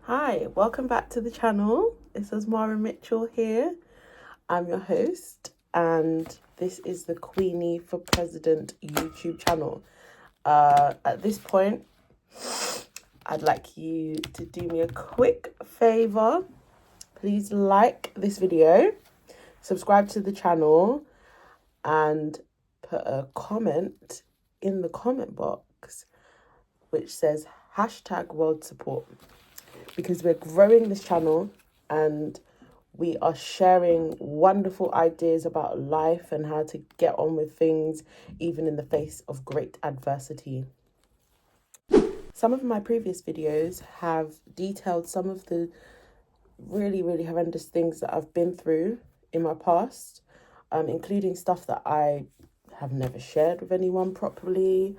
Hi, welcome back to the channel. This is Mara Mitchell here. I'm your host, and this is the Queenie for President YouTube channel. At this point, I'd like you to do me a quick favor. Please like this video, subscribe to the channel, and put a comment in the comment box which says #world support, because we're growing this channel and we are sharing wonderful ideas about life and how to get on with things even in the face of great adversity. Some of my previous videos have detailed some of the really horrendous things that I've been through in my past, including stuff that I have never shared with anyone properly.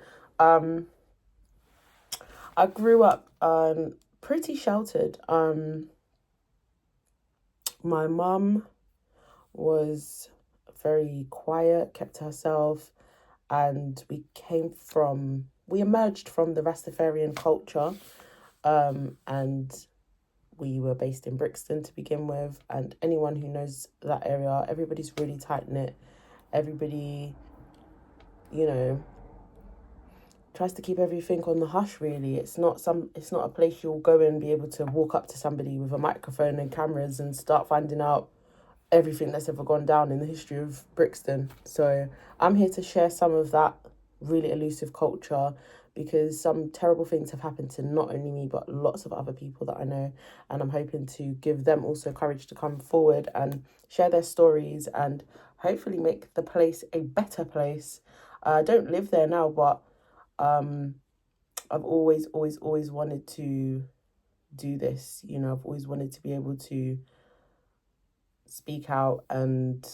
I grew up pretty sheltered. My mum was very quiet, kept to herself, and we emerged from the Rastafarian culture, and we were based in Brixton to begin with. And anyone who knows that area, everybody's really tight-knit. Everybody, tries to keep everything on the hush, really. It's not a place you'll go and be able to walk up to somebody with a microphone and cameras and start finding out everything that's ever gone down in the history of Brixton. So I'm here to share some of that really elusive culture, because some terrible things have happened to not only me but lots of other people that I know, and I'm hoping to give them also courage to come forward and share their stories and hopefully make the place a better place. I don't live there now, but I've always wanted to do this. I've always wanted to be able to speak out, and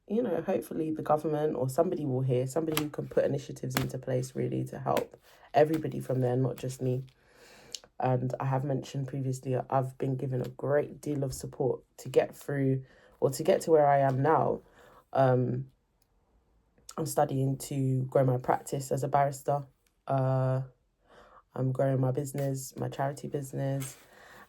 hopefully the government or somebody will hear, somebody who can put initiatives into place really to help everybody from there, not just me. And I have mentioned previously, I've been given a great deal of support to get through, or to get to where I am now. I'm studying to grow my practice as a barrister. I'm growing my business, my charity business,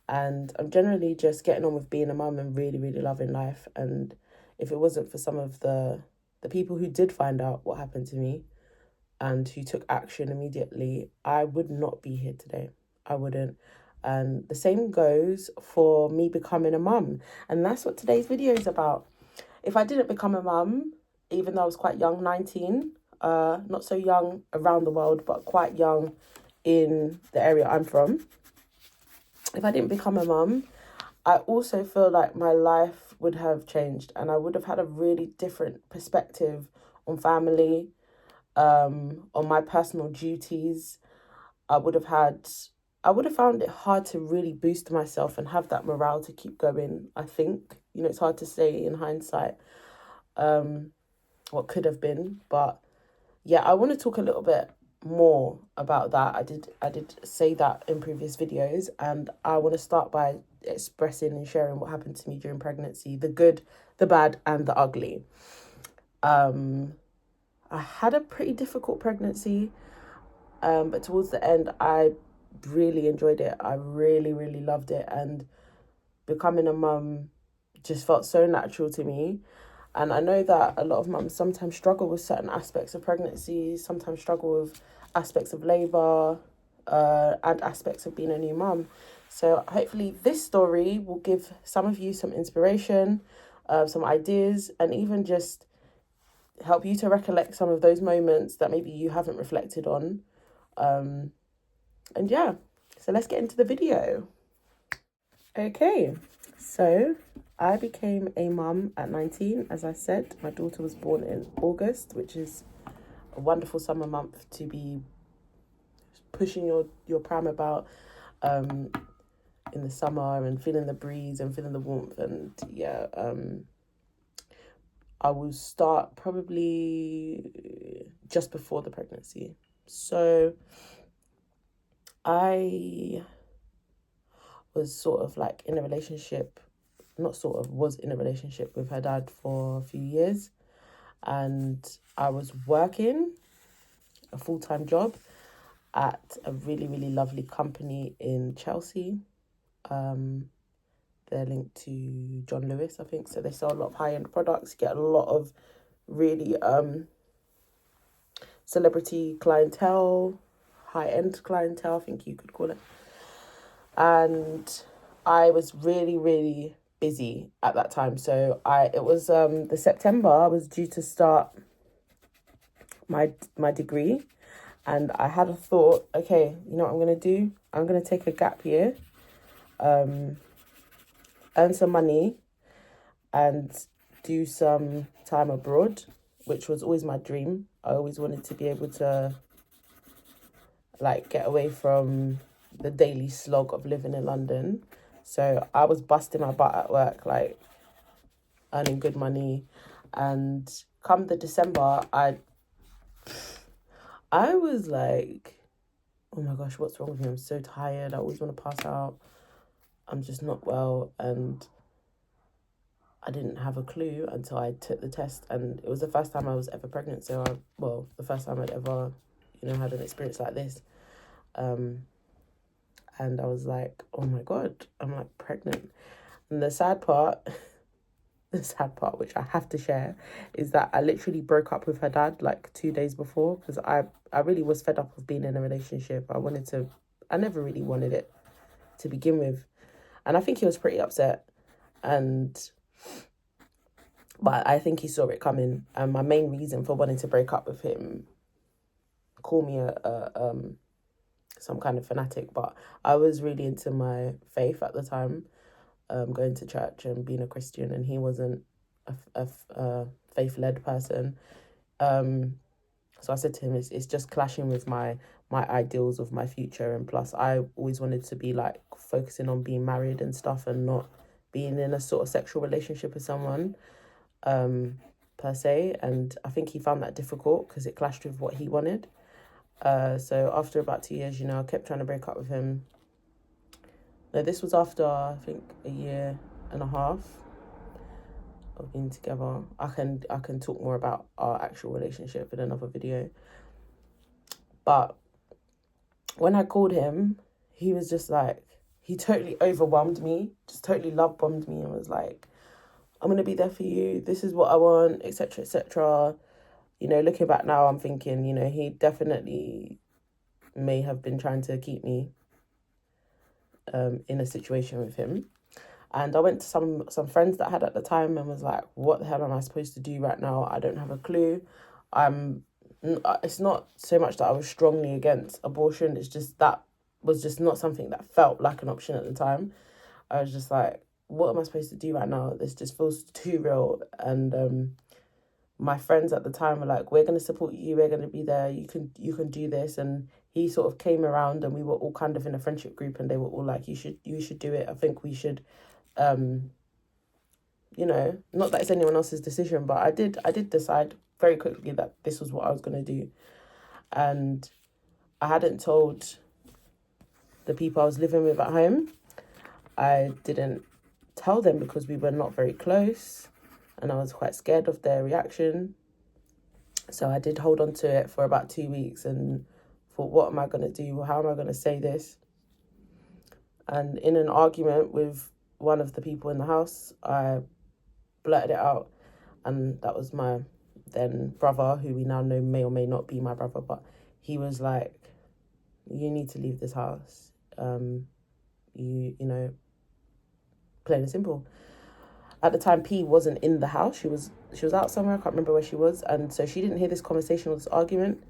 and I'm generally just getting on with being a mum and really loving life. And if it wasn't for some of the people who did find out what happened to me and who took action immediately, I would not be here today. I wouldn't. And the same goes for me becoming a mum. And that's what today's video is about. If I didn't become a mum, even though I was quite young, 19, not so young around the world, but quite young in the area I'm from. If I didn't become a mum, I also feel like my life would have changed, and I would have had a really different perspective on family, on my personal duties. I would have found it hard to really boost myself and have that morale to keep going, I think. It's hard to say in hindsight what could have been, but yeah, I want to talk a little bit more about that. I did say that in previous videos, and I want to start by expressing and sharing what happened to me during pregnancy, the good, the bad, and the ugly. I had a pretty difficult pregnancy, but towards the end, I really enjoyed it. I really loved it, and becoming a mum just felt so natural to me. And I know that a lot of mums sometimes struggle with certain aspects of pregnancy, sometimes struggle with aspects of labour, and aspects of being a new mum. So hopefully this story will give some of you some inspiration, some ideas, and even just help you to recollect some of those moments that maybe you haven't reflected on. And yeah, so let's get into the video. Okay, so I became a mum at 19, as I said. My daughter was born in August, which is a wonderful summer month to be pushing your pram about in the summer and feeling the breeze and feeling the warmth. And yeah, I will start probably just before the pregnancy. So I was sort of like in a relationship, was in a relationship with her dad for a few years, and I was working a full-time job at a really lovely company in Chelsea. They're linked to John Lewis, I think. So they sell a lot of high-end products, get a lot of really celebrity clientele, high-end clientele, I think you could call it. And I was really, really busy at that time. So it was the September, I was due to start my degree. And I had a thought, okay, you know what I'm going to do? I'm going to take a gap year, earn some money, and do some time abroad, which was always my dream. I always wanted to be able to, like, get away from the daily slog of living in London. So I was busting my butt at work, like, earning good money. And come the December, I was like, oh my gosh, what's wrong with me? I'm so tired. I always want to pass out. I'm just not well. And I didn't have a clue until I took the test. And it was the first time I was ever pregnant. So, the first time I'd ever, had an experience like this. And I was like, oh my God, I'm like pregnant. And the sad part, which I have to share, is that I literally broke up with her dad like 2 days before, because I really was fed up of being in a relationship. I never really wanted it to begin with. And I think he was pretty upset. But I think he saw it coming. And my main reason for wanting to break up with him, call me some kind of fanatic, but I was really into my faith at the time, going to church and being a Christian, and he wasn't a faith-led person. So I said to him, it's just clashing with my ideals of my future, and plus I always wanted to be like focusing on being married and stuff, and not being in a sort of sexual relationship with someone per se. And I think he found that difficult because it clashed with what he wanted. So after about 2 years, I kept trying to break up with him. No, this was after, I think, 1.5 years of being together. I can talk more about our actual relationship in another video. But when I called him, he was just like, he totally overwhelmed me, just totally love bombed me, and was like, I'm going to be there for you. This is what I want, etc., etc. Looking back now, I'm thinking, he definitely may have been trying to keep me in a situation with him. And I went to some friends that I had at the time and was like, what the hell am I supposed to do right now? I don't have a clue. It's not so much that I was strongly against abortion. It's just that was just not something that felt like an option at the time. I was just like, what am I supposed to do right now? This just feels too real. And my friends at the time were like, we're going to support you. We're going to be there. You can do this. And he sort of came around, and we were all kind of in a friendship group, and they were all like, you should do it. I think we should, not that it's anyone else's decision, but I did decide very quickly that this was what I was going to do. And I hadn't told the people I was living with at home. I didn't tell them because we were not very close, and I was quite scared of their reaction. So I did hold on to it for about 2 weeks and thought, what am I going to do? How am I going to say this? And in an argument with one of the people in the house, I blurted it out. And that was my then brother, who we now know may or may not be my brother, but he was like, you need to leave this house. Plain and simple. At the time, P wasn't in the house. She was out somewhere. I can't remember where she was. And so she didn't hear this conversation or this argument.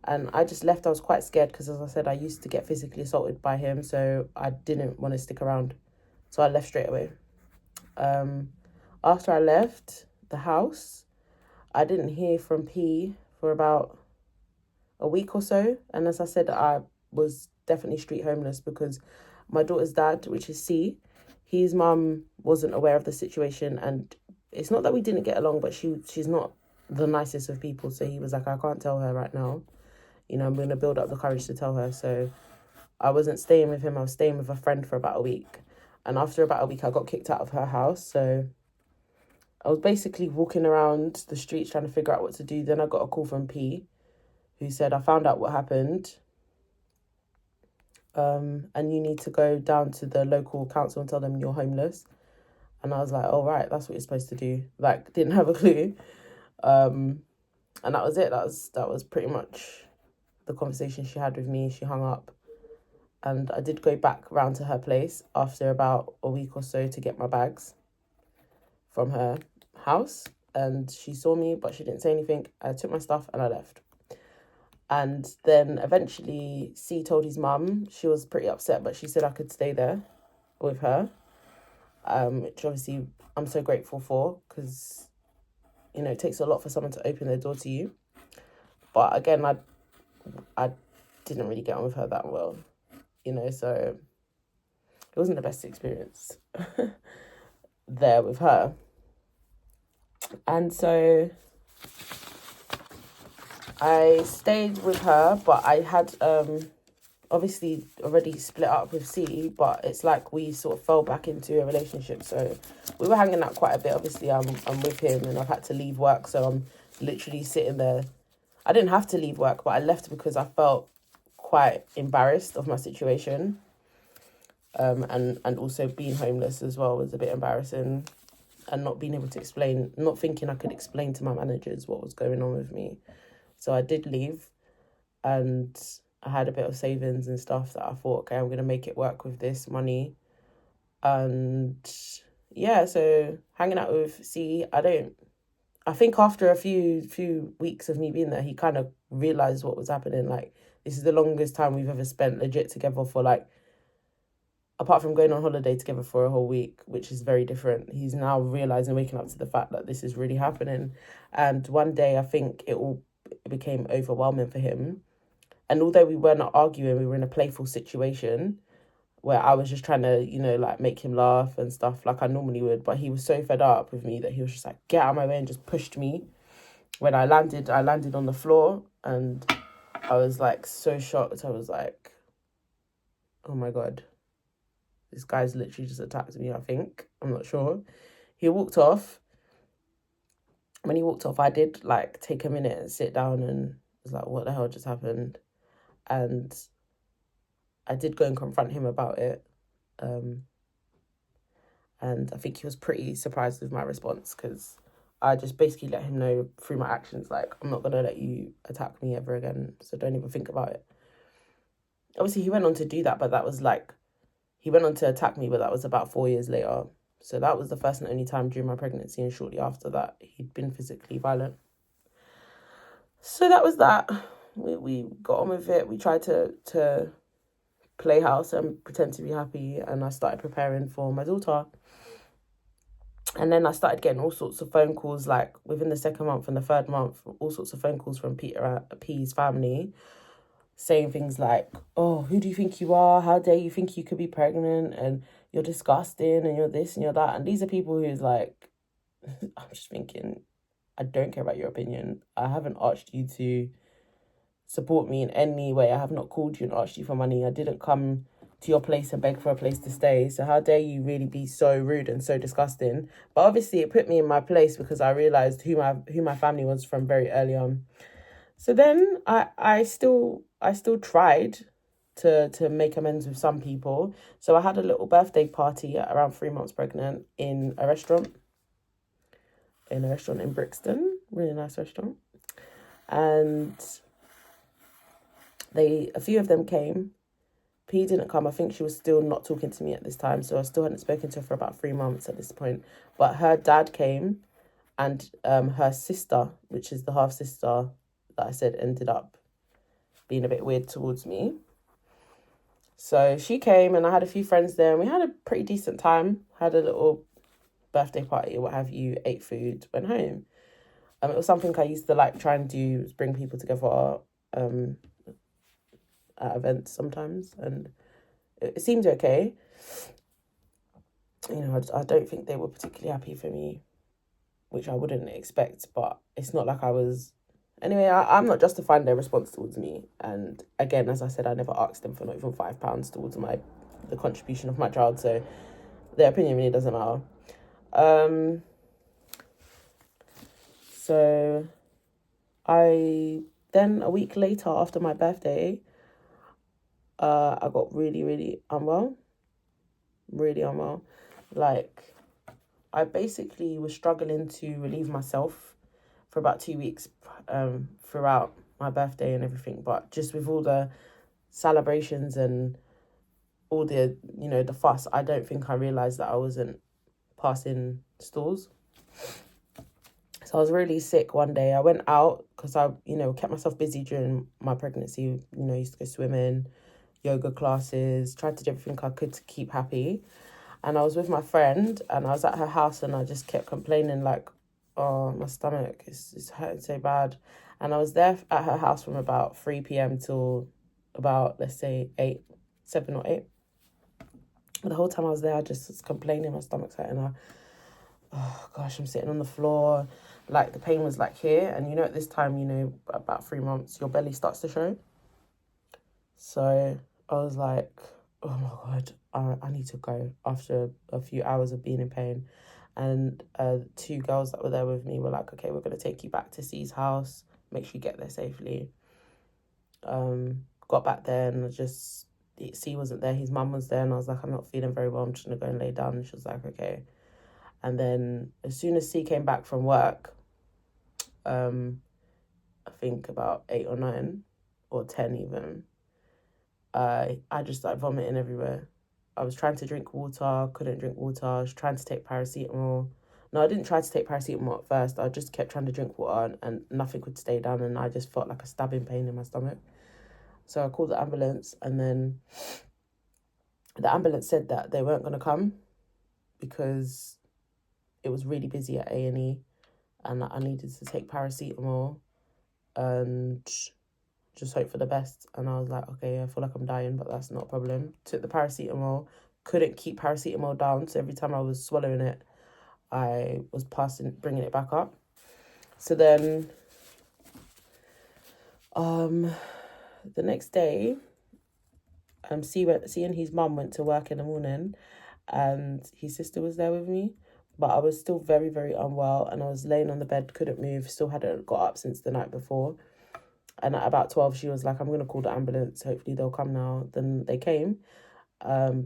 And I just left. I was quite scared because, as I said, I used to get physically assaulted by him. So I didn't want to stick around. So I left straight away. After I left the house, I didn't hear from P for about a week or so. And as I said, I was definitely street homeless because my daughter's dad, which is C, his mum wasn't aware of the situation. And it's not that we didn't get along, but she's not the nicest of people. So he was like, I can't tell her right now. I'm going to build up the courage to tell her. So I wasn't staying with him. I was staying with a friend for about a week. And after about a week, I got kicked out of her house. So I was basically walking around the streets trying to figure out what to do. Then I got a call from P, who said, I found out what happened. and you need to go down to the local council and tell them you're homeless. And I was like, oh, right, that's what you're supposed to do. Like, didn't have a clue. And that was it. That was pretty much the conversation she had with me. She hung up. And I did go back round to her place after about a week or so to get my bags from her house. And she saw me, but she didn't say anything. I took my stuff and I left. And then eventually C told his mum. She was pretty upset, but she said I could stay there with her, which obviously I'm so grateful for, because, you know, it takes a lot for someone to open their door to you. But again, I didn't really get on with her that well, you know, so it wasn't the best experience there with her. And so I stayed with her, but I had obviously already split up with C, but it's like we sort of fell back into a relationship. So we were hanging out quite a bit. Obviously, I'm with him and I've had to leave work, so I'm literally sitting there. I didn't have to leave work, but I left because I felt quite embarrassed of my situation. And also being homeless as well was a bit embarrassing, and not being able to explain, not thinking I could explain to my managers what was going on with me. So I did leave, and I had a bit of savings and stuff that I thought, okay, I'm going to make it work with this money. And yeah, so hanging out with C, I think after a few weeks of me being there, he kind of realised what was happening. Like, this is the longest time we've ever spent legit together for, like, apart from going on holiday together for a whole week, which is very different. He's now realising, waking up to the fact that this is really happening. And one day, I think it became overwhelming for him. And although we were not arguing, we were in a playful situation where I was just trying to, you know, like, make him laugh and stuff like I normally would. But he was so fed up with me that he was just like, get out of my way, and just pushed me. When I landed on the floor, and I was like so shocked. I was like, oh my God, this guy's literally just attacked me, I think. I'm not sure. He walked off. When he walked off, I did like take a minute and sit down and was like, what the hell just happened? And I did go and confront him about it. And I think he was pretty surprised with my response, because I just basically let him know through my actions, like, I'm not going to let you attack me ever again, so don't even think about it. Obviously, he went on to do that, but that was like, he went on to attack me, but that was about 4 years later. So that was the first and only time during my pregnancy, and shortly after that, he'd been physically violent. So that was that. We got on with it. We tried to play house and pretend to be happy, and I started preparing for my daughter. And then I started getting all sorts of phone calls, like within the second month and the third month, all sorts of phone calls from Peter P's family, saying things like, oh, who do you think you are? How dare you think you could be pregnant? And you're disgusting, and you're this and you're that. And these are people who's like, I'm just thinking, I don't care about your opinion. I haven't asked you to support me in any way. I have not called you and asked you for money. I didn't come to your place and beg for a place to stay. So how dare you really be so rude and so disgusting? But obviously it put me in my place, because I realised who my family was from very early on. So then I still tried to make amends with some people. So I had a little birthday party at around 3 months pregnant in a restaurant in Brixton, really nice restaurant. And a few of them came. P didn't come. I think she was still not talking to me at this time, so I still hadn't spoken to her for about 3 months at this point. But her dad came, and her sister, which is the half sister that I said ended up being a bit weird towards me. So she came, and I had a few friends there, and we had a pretty decent time. Had a little birthday party, what have you, ate food, went home. It was something I used to like try and do, is bring people together at events sometimes, and it seemed okay. You know, I don't think they were particularly happy for me, which I wouldn't expect, but it's not like I was... Anyway, I'm not justifying their response towards me. And again, as I said, I never asked them for not even £5 towards the contribution of my child, so their opinion really doesn't matter. So I then, a week later after my birthday, I got really, really unwell. Really unwell. Like, I basically was struggling to relieve myself for about 2 weeks throughout my birthday and everything. But just with all the celebrations and all the, the fuss, I don't think I realised that I wasn't passing stools. So I was really sick one day. I went out because I, kept myself busy during my pregnancy. Used to go swimming, yoga classes, tried to do everything I could to keep happy. And I was with my friend and I was at her house and I just kept complaining like, oh, my stomach is hurting so bad. And I was there at her house from about 3 p.m. till about, let's say, 7 or 8. But the whole time I was there, I just was complaining, my stomach's hurting. Oh gosh, I'm sitting on the floor. Like, the pain was like here. And at this time, about 3 months, your belly starts to show. So I was like, oh my God, I need to go after a few hours of being in pain. And 2 girls that were there with me were like, okay, we're going to take you back to C's house. Make sure you get there safely. Got back there and C wasn't there. His mum was there. And I was like, I'm not feeling very well. I'm just going to go and lay down. And she was like, okay. And then as soon as C came back from work, I think about 8 or 9 or 10 even, I just started vomiting everywhere. I was trying to drink water, couldn't drink water. I was trying to take paracetamol. No, I didn't try to take paracetamol at first. I just kept trying to drink water and nothing could stay down and I just felt like a stabbing pain in my stomach. So I called the ambulance and then the ambulance said that they weren't going to come because it was really busy at A&E and I needed to take paracetamol and just hope for the best. And I was like, okay, I feel like I'm dying, but that's not a problem. Took the paracetamol, couldn't keep paracetamol down. So every time I was swallowing it, I was bringing it back up. So then, the next day, C and his mum went to work in the morning and his sister was there with me. But I was still very, very unwell and I was laying on the bed, couldn't move, still hadn't got up since the night before. And at about 12, she was like, I'm going to call the ambulance. Hopefully they'll come now. Then they came,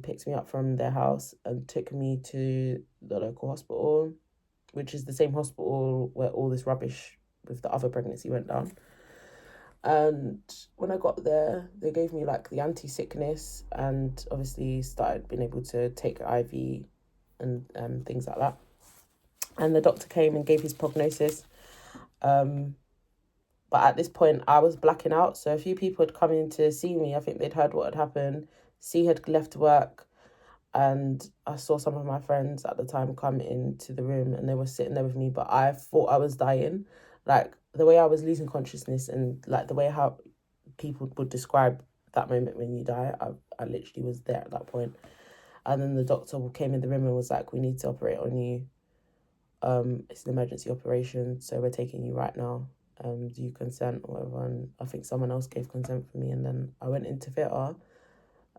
picked me up from their house and took me to the local hospital, which is the same hospital where all this rubbish with the other pregnancy went down. And when I got there, they gave me like the anti-sickness and obviously started being able to take IV and things like that. And the doctor came and gave his prognosis. But at this point, I was blacking out. So a few people had come in to see me. I think they'd heard what had happened. C had left work. And I saw some of my friends at the time come into the room and they were sitting there with me. But I thought I was dying. Like, the way I was losing consciousness and, like, the way how people would describe that moment when you die, I literally was there at that point. And then the doctor came in the room and was like, we need to operate on you. It's an emergency operation, so we're taking you right now. Do you consent or whatever? And I think someone else gave consent for me, and then I went into theatre.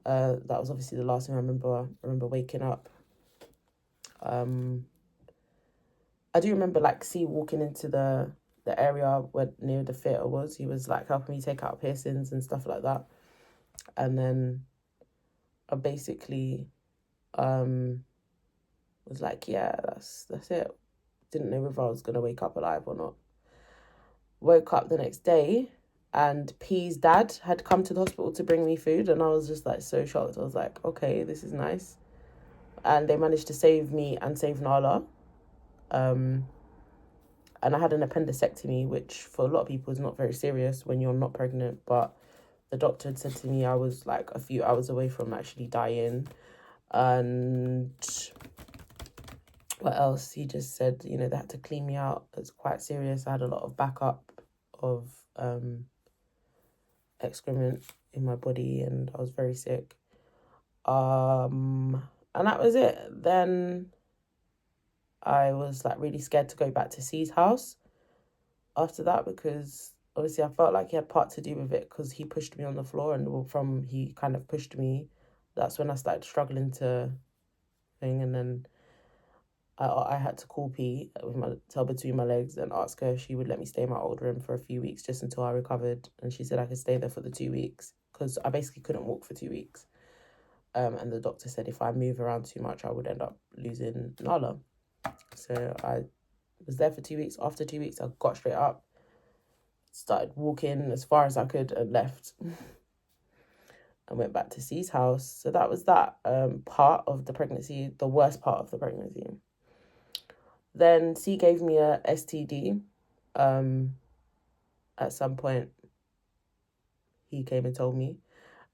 That was obviously the last thing I remember. I remember waking up. I do remember like C walking into the area where near the theatre was. He was like helping me take out piercings and stuff like that. And then I basically was like, yeah, that's it. Didn't know whether I was gonna wake up alive or not. Woke up the next day and P's dad had come to the hospital to bring me food and I was just like so shocked. I was like, okay, this is nice. And they managed to save me and save Nala. And I had an appendectomy, which for a lot of people is not very serious when you're not pregnant. But the doctor had said to me I was like a few hours away from actually dying. And what else? He just said, they had to clean me out. It's quite serious. I had a lot of backup of excrement in my body and I was very sick. And that was it. Then I was like really scared to go back to C's house after that because obviously I felt like he had part to do with it because he pushed me on the floor and he kind of pushed me. That's when I started struggling to thing and then I had to call P with my tail between my legs and ask her if she would let me stay in my old room for a few weeks just until I recovered. And she said I could stay there for the 2 weeks because I basically couldn't walk for 2 weeks. And the doctor said if I move around too much, I would end up losing Nala. So I was there for 2 weeks. After 2 weeks, I got straight up, started walking as far as I could, and left. And went back to C's house. So that was that part of the pregnancy, the worst part of the pregnancy. Then C gave me a STD. At some point, he came and told me.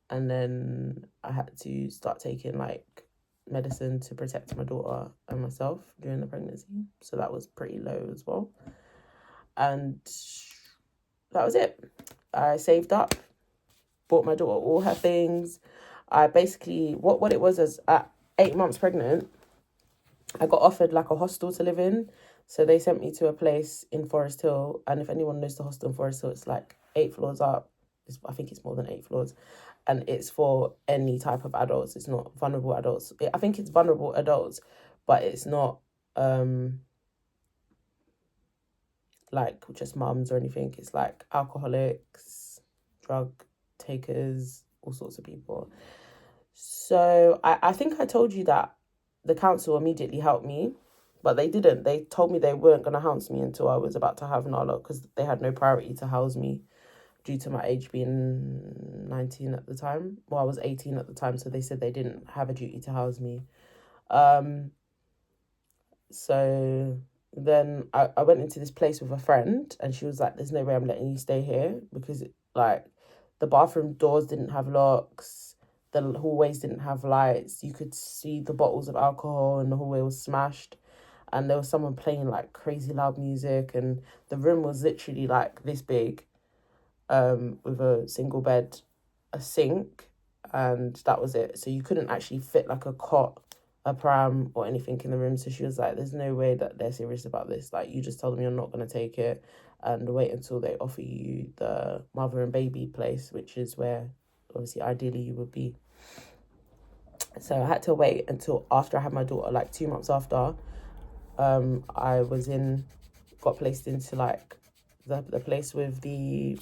And then I had to start taking like medicine to protect my daughter and myself during the pregnancy. So that was pretty low as well. And that was it. I saved up, bought my daughter all her things. I basically, what it was is at 8 months pregnant, I got offered like a hostel to live in. So they sent me to a place in Forest Hill. And if anyone knows the hostel in Forest Hill, it's like 8 floors up. I think it's more than 8 floors. And it's for any type of adults. It's not vulnerable adults. I think it's vulnerable adults, but it's not like just mums or anything. It's like alcoholics, drug takers, all sorts of people. So I think I told you that the council immediately helped me, but they didn't. They told me they weren't going to house me until I was about to have Nala, because they had no priority to house me due to my age being 19 at the time. Well, I was 18 at the time, so they said they didn't have a duty to house me. So then I went into this place with a friend, and she was like, there's no way I'm letting you stay here, because like the bathroom doors didn't have locks, the hallways didn't have lights, you could see the bottles of alcohol, and the hallway was smashed, and there was someone playing like crazy loud music, and the room was literally like this big, with a single bed, a sink, and that was it. So you couldn't actually fit like a cot, a pram, or anything in the room. So she was like, there's no way that they're serious about this. Like, you just tell them you're not going to take it, and wait until they offer you the mother and baby place, which is where obviously ideally you would be. So I had to wait until after I had my daughter, like 2 months after. I got placed into like the place with the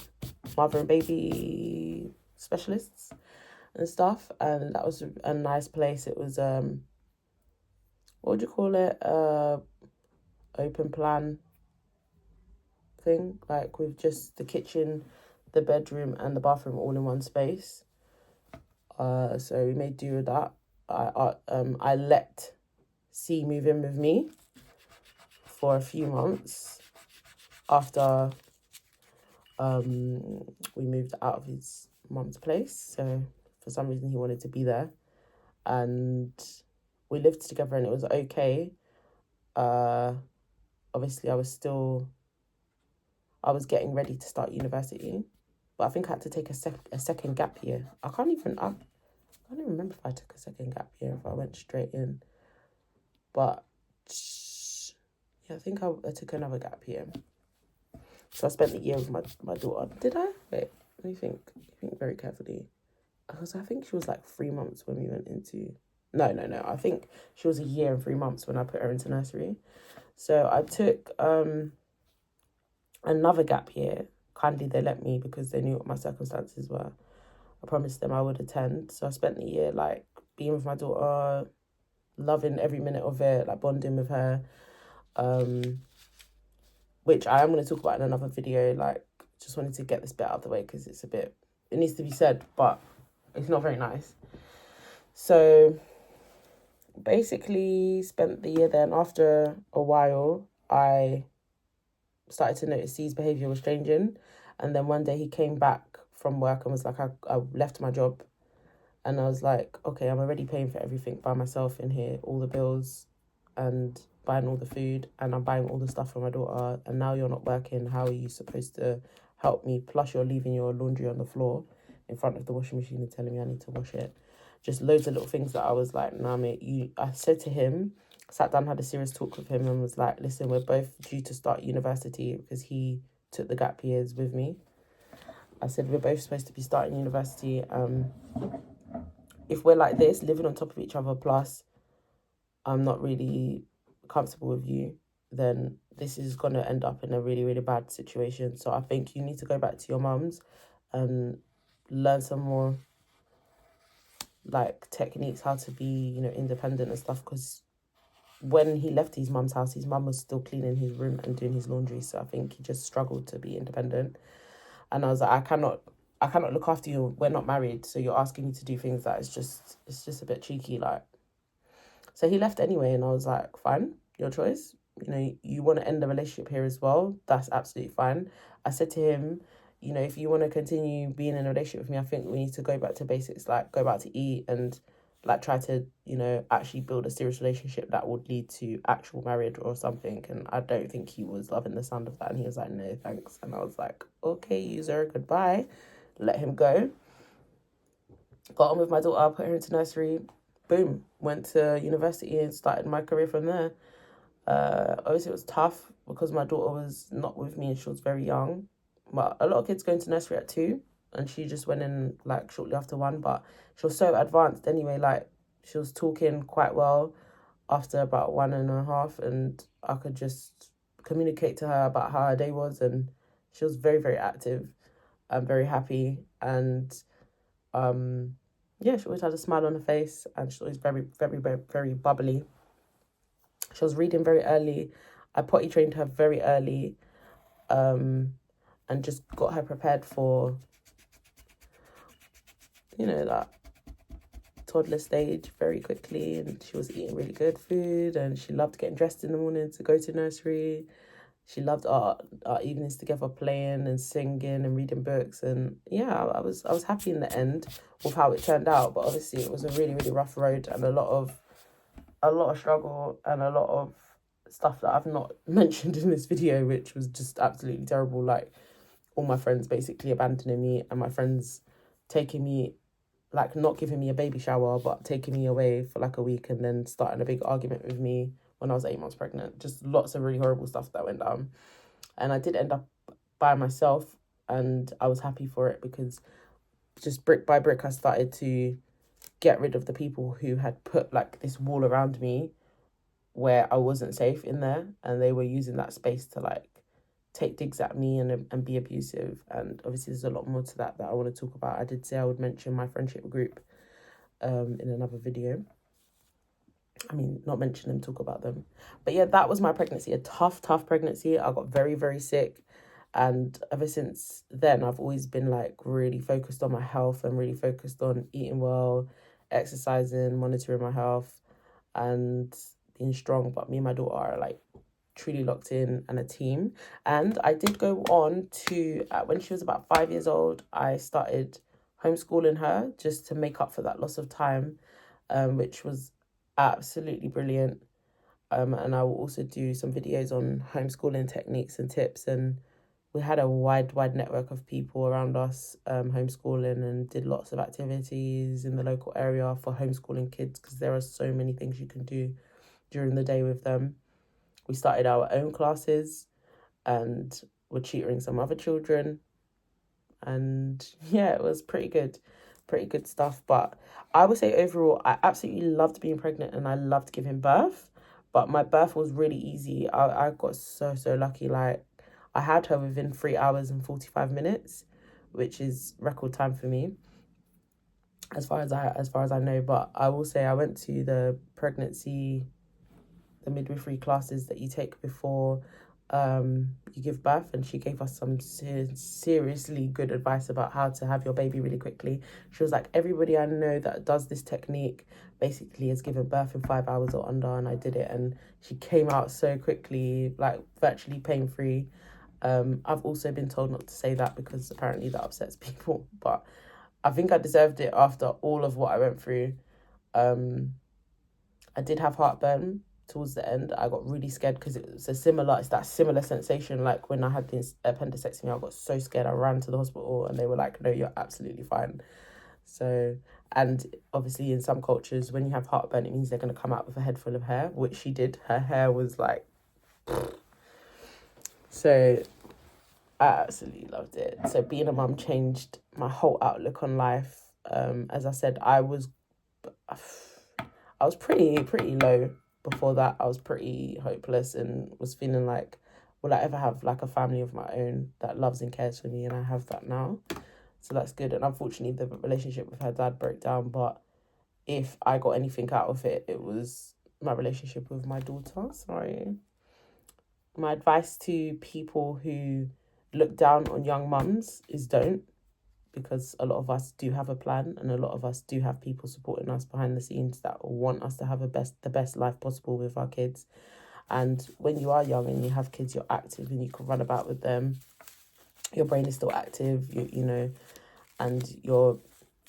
mother and baby specialists and stuff, and that was a nice place. It was what would you call it, open plan thing, like with just the kitchen, the bedroom, and the bathroom all in one space. So we made do with that. I let C move in with me for a few months after we moved out of his mum's place. So for some reason he wanted to be there, and we lived together, and it was okay. Obviously I was getting ready to start university, but I think I had to take a second gap year. I can't even remember if I took a second gap year, if I went straight in, but yeah, I think I took another gap year. So I spent the year with my daughter. Did I? Wait, let me think very carefully. Because I think she was like 3 months when we went into... No. I think she was a year and 3 months when I put her into nursery. So I took another gap year. Kindly, they let me because they knew what my circumstances were. I promised them I would attend. So I spent the year like being with my daughter, loving every minute of it, like bonding with her. Which I am going to talk about in another video. Like, just wanted to get this bit out of the way because it needs to be said, but it's not very nice. So basically spent the year then. After a while, I started to notice C's behaviour was changing. And then one day he came back from work and was like, I left my job. And I was like, okay, I'm already paying for everything by myself in here, all the bills and buying all the food, and I'm buying all the stuff for my daughter, and now you're not working. How are you supposed to help me? Plus you're leaving your laundry on the floor in front of the washing machine and telling me I need to wash it. Just loads of little things that I was like, nah, mate, I said to him, sat down, had a serious talk with him, and was like, listen, we're both due to start university, because he took the gap years with me. I said, we're both supposed to be starting university. If we're like this, living on top of each other, plus I'm not really comfortable with you, then this is going to end up in a really, really bad situation. So I think you need to go back to your mum's and learn some more like techniques, how to be, you know, independent and stuff, because when he left his mum's house, his mum was still cleaning his room and doing his laundry. So I think he just struggled to be independent. And I was like, I cannot look after you. We're not married, so you're asking me to do things that it's just a bit cheeky, like. So he left anyway, and I was like, fine, your choice. You know, you want to end the relationship here as well. That's absolutely fine. I said to him, you know, if you want to continue being in a relationship with me, I think we need to go back to basics, like go back to eat and like try to, you know, actually build a serious relationship that would lead to actual marriage or something. And I don't think he was loving the sound of that. And he was like, no, thanks. And I was like, okay, user, goodbye. Let him go. Got on with my daughter, put her into nursery. Boom, went to university and started my career from there. Obviously it was tough because my daughter was not with me and she was very young. But a lot of kids go into nursery at 2, and she just went in like shortly after 1. But she was so advanced anyway, like she was talking quite well after about 1.5, and I could just communicate to her about how her day was, and she was very, very active and very happy. And yeah, she always had a smile on her face, and she was very, very, very, very bubbly. She was reading very early. I potty trained her very early, and just got her prepared for, you know, that toddler stage very quickly. And she was eating really good food, and she loved getting dressed in the morning to go to nursery. She loved our evenings together, playing and singing and reading books. And yeah, I was happy in the end with how it turned out. But obviously it was a really, really rough road, and a lot of struggle and a lot of stuff that I've not mentioned in this video, which was just absolutely terrible. Like all my friends basically abandoning me, and my friends taking me, like not giving me a baby shower, but taking me away for like a week, and then starting a big argument with me when I was 8 months pregnant. Just lots of really horrible stuff that went down. And I did end up by myself, and I was happy for it, because just brick by brick I started to get rid of the people who had put like this wall around me where I wasn't safe in there, and they were using that space to like take digs at me and be abusive. And obviously there's a lot more to that I want to talk about. I did say I would mention my friendship group in another video. I mean, not mention them, talk about them. But yeah, that was my pregnancy. A tough pregnancy. I got very, very sick. And ever since then, I've always been like really focused on my health and really focused on eating well, exercising, monitoring my health, and being strong. But me and my daughter are like truly locked in and a team. And I did go on to, when she was about 5 years old, I started homeschooling her just to make up for that loss of time, which was absolutely brilliant. And I will also do some videos on homeschooling techniques and tips. And we had a wide network of people around us homeschooling, and did lots of activities in the local area for homeschooling kids, because there are so many things you can do during the day with them. We started our own classes, and we're tutoring some other children. And yeah, it was pretty good stuff. But I would say overall, I absolutely loved being pregnant, and I loved giving birth. But my birth was really easy. I got so lucky. Like, I had her within 3 hours and 45 minutes, which is record time for me, as far as I know. But I will say I went to the midwifery classes that you take before you give birth, and she gave us some seriously good advice about how to have your baby really quickly. She was like, everybody I know that does this technique basically has given birth in 5 hours or under, and I did it, and she came out so quickly, like virtually pain-free. I've also been told not to say that because apparently that upsets people, but I think I deserved it after all of what I went through. I did have heartburn towards the end. I got really scared because it's that similar sensation like when I had this appendectomy. I got so scared, I ran to the hospital, and they were like, no, you're absolutely fine. So, and obviously in some cultures, when you have heartburn, it means they're going to come out with a head full of hair, which she did. Her hair was like, so I absolutely loved it. So being a mum changed my whole outlook on life. As I said, I was pretty low before that. I was pretty hopeless and was feeling like, will I ever have like a family of my own that loves and cares for me? And I have that now. So that's good. And unfortunately, the relationship with her dad broke down. But if I got anything out of it, it was my relationship with my daughter. Sorry. My advice to people who look down on young mums is don't, because a lot of us do have a plan, and a lot of us do have people supporting us behind the scenes that want us to have the best life possible with our kids. And when you are young and you have kids, you're active and you can run about with them. Your brain is still active, you know, and you're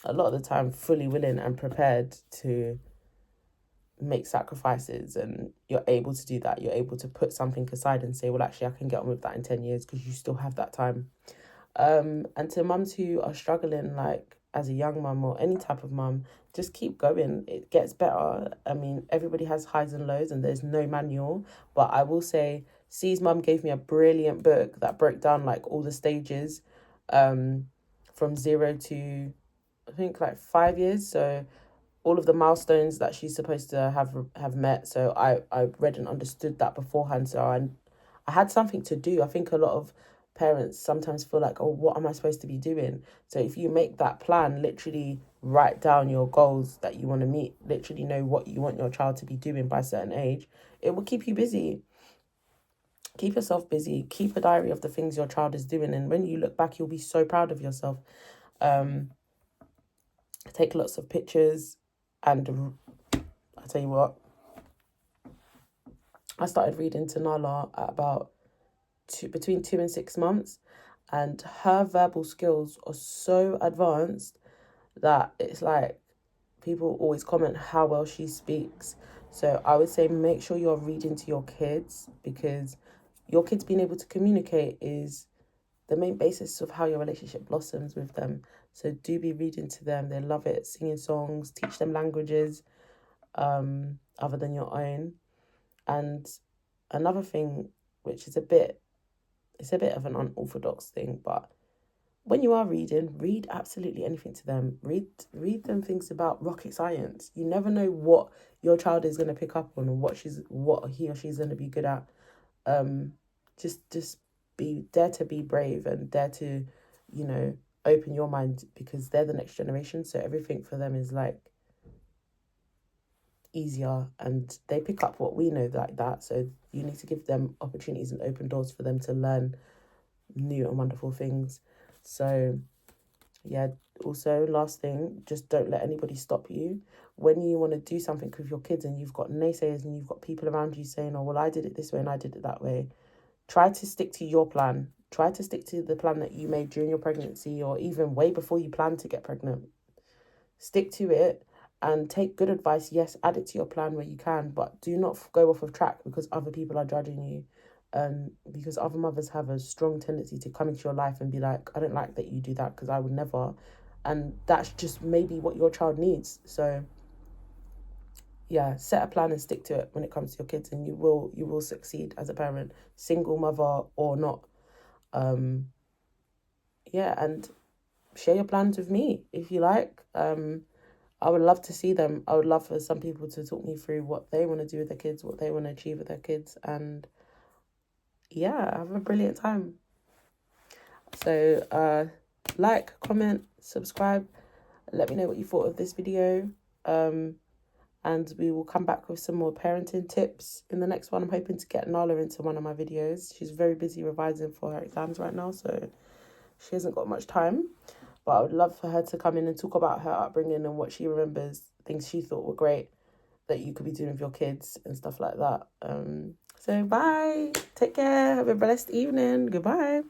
a lot of the time fully willing and prepared to make sacrifices, and you're able to do that. You're able to put something aside and say, well, actually, I can get on with that in 10 years because you still have that time. And to mums who are struggling, like as a young mum or any type of mum, just keep going. It gets better. I mean, everybody has highs and lows and there's no manual. But I will say, C's mum gave me a brilliant book that broke down like all the stages from 0 to, I think, like 5 years. So all of the milestones that she's supposed to have met. So I read and understood that beforehand. So I had something to do. I think a lot of parents sometimes feel like, oh, what am I supposed to be doing? So if you make that plan, literally write down your goals that you want to meet, literally know what you want your child to be doing by a certain age, it will keep you busy. Keep yourself busy. Keep a diary of the things your child is doing. And when you look back, you'll be so proud of yourself. Take lots of pictures. And I tell you what, I started reading to Nala at about between 2 and 6 months, and her verbal skills are so advanced that it's like people always comment how well she speaks. So I would say make sure you're reading to your kids, because your kids being able to communicate is the main basis of how your relationship blossoms with them. So do be reading to them. They love it. Singing songs, teach them languages other than your own. And another thing, which is it's a bit of an unorthodox thing, but when you are reading, read absolutely anything to them. Read them things about rocket science. You never know what your child is going to pick up on, and what he or she's going to be good at. Just dare to be brave, and dare to, you know, open your mind, because they're the next generation. So everything for them is like easier, and they pick up what we know like that. So you need to give them opportunities and open doors for them to learn new and wonderful things. So yeah, also last thing, just don't let anybody stop you when you want to do something with your kids, and you've got naysayers and you've got people around you saying, oh, well, I did it this way and I did it that way. Try to stick to your plan. Try to stick to the plan that you made during your pregnancy, or even way before you planned to get pregnant. Stick to it and take good advice. Yes, add it to your plan where you can, but do not go off of track because other people are judging you. Because other mothers have a strong tendency to come into your life and be like, I don't like that you do that because I would never. And that's just maybe what your child needs. So yeah, set a plan and stick to it when it comes to your kids, and you will succeed as a parent, single mother or not. Yeah, and share your plans with me if you like. I would love to see them. I would love for some people to talk me through what they want to do with their kids, what they want to achieve with their kids, and yeah, have a brilliant time. So like, comment, subscribe, let me know what you thought of this video. And we will come back with some more parenting tips in the next one. I'm hoping to get Nala into one of my videos. She's very busy revising for her exams right now, so she hasn't got much time. But I would love for her to come in and talk about her upbringing and what she remembers, things she thought were great that you could be doing with your kids and stuff like that. So bye. Take care. Have a blessed evening. Goodbye.